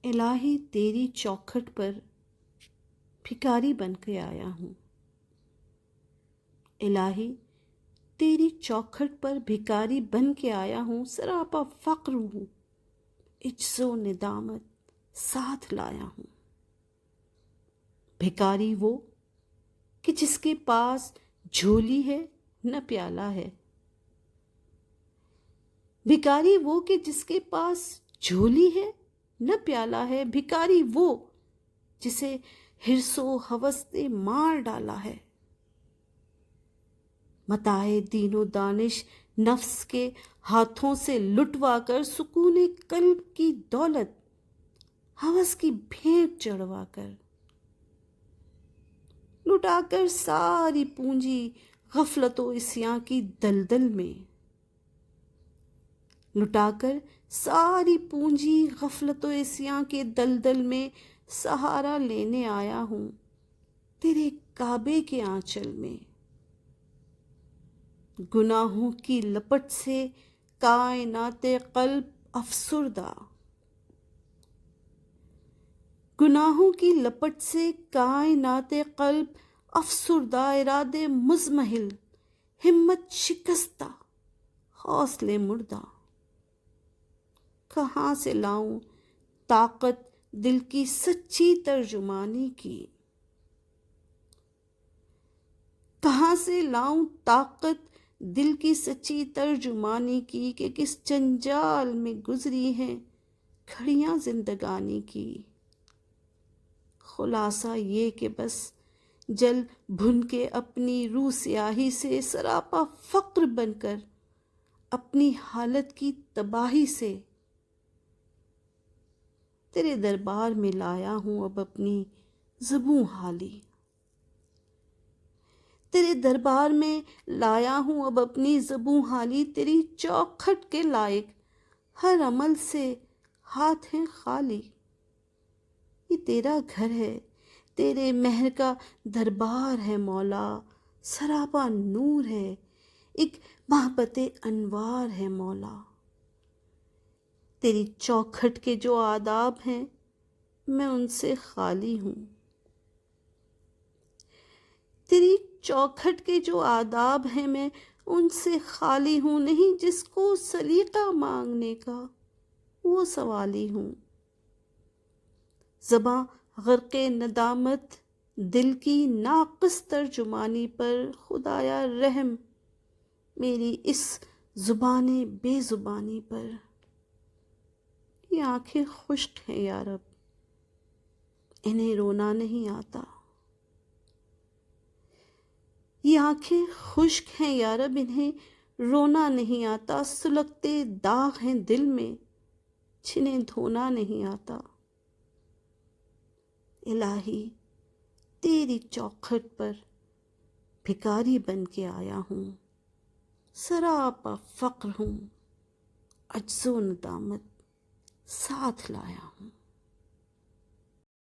الہی تیری چوکھٹ پر بھکاری بن کے آیا ہوں، الہی تیری چوکھٹ پر بھکاری بن کے آیا ہوں، سراپا فقر ہوں، عجز و ندامت ساتھ لایا ہوں۔ بھکاری وہ کہ جس کے پاس جھولی ہے نہ پیالہ ہے، بھکاری وہ کہ جس کے پاس جھولی ہے نہ پیالہ ہے، بھکاری وہ جسے حرص و ہوس نے مار ڈالا ہے۔ متاع دین و دانش نفس کے ہاتھوں سے لٹوا کر، سکون قلب کی دولت ہوس کی بھیٹ چڑھوا کر، لٹا کر ساری پونجی غفلت و عصیاں کی دلدل میں، لٹا کر ساری پونجی غفلت و عصیاں کے دلدل میں سہارا لینے آیا ہوں تیرے کعبے کے آنچل میں۔ گناہوں کی لپٹ سے کائنات قلب افسردہ، گناہوں کی لپٹ سے کائنات قلب افسردہ، ارادے مضمحل، ہمت شکستہ، حوصلے مردہ۔ کہاں سے لاؤں طاقت دل کی سچی ترجمانی کی، کہاں سے لاؤں طاقت دل کی سچی ترجمانی کی، کہ کس جنجال میں گزری ہیں گھڑیاں زندگانی کی۔ خلاصہ یہ کہ بس جل بھن کے اپنی روح سیاہی سے، سراپا فقر بن کر اپنی حالت کی تباہی سے، تیرے دربار میں لایا ہوں اب اپنی زبوں حالی، تیرے دربار میں لایا ہوں اب اپنی زبوں حالی، تیری چوکھٹ کے لائق ہر عمل سے ہاتھ ہیں خالی۔ یہ تیرا گھر ہے، تیرے مہر کا دربار ہے مولا، سراپا نور ہے، ایک محبت انوار ہے مولا۔ تیری چوکھٹ کے جو آداب ہیں میں ان سے خالی ہوں، تیری چوکھٹ کے جو آداب ہیں میں ان سے خالی ہوں، نہیں جس کو سلیقہ مانگنے کا وہ سوالی ہوں۔ زباں غرق ندامت دل کی ناقص ترجمانی پر، خدایا رحم میری اس زبان بے زبانی پر۔ یہ آنکھیں خشک ہیں یا رب، انہیں رونا نہیں آتا، یہ آنکھیں خشک ہیں یا رب، انہیں رونا نہیں آتا، سلگتے داغ ہیں دل میں جنہیں دھونا نہیں آتا۔ الہی تیری چوکھٹ پر بھکاری بن کے آیا ہوں، سراپا فقر ہوں، عجز و ندامت ساتھ لایا ہوں۔